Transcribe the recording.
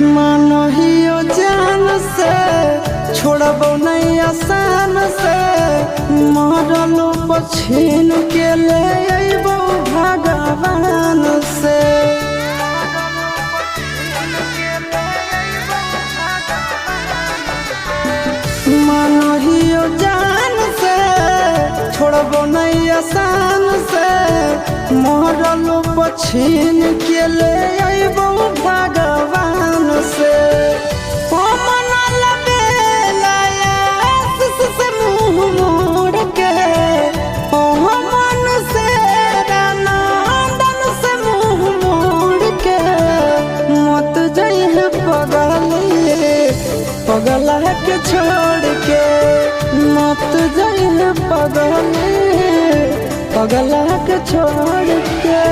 मानहियो जान से छोड़बो नहीं आसान से मरलो पछीन के ले अइबो भगवान से। मानहियो जान से छोड़बो नहीं आसान से मरलो पछीन के ले अइबो भगवान से। पगला के छोड़ के मत जाइए पगला के छोड़ के।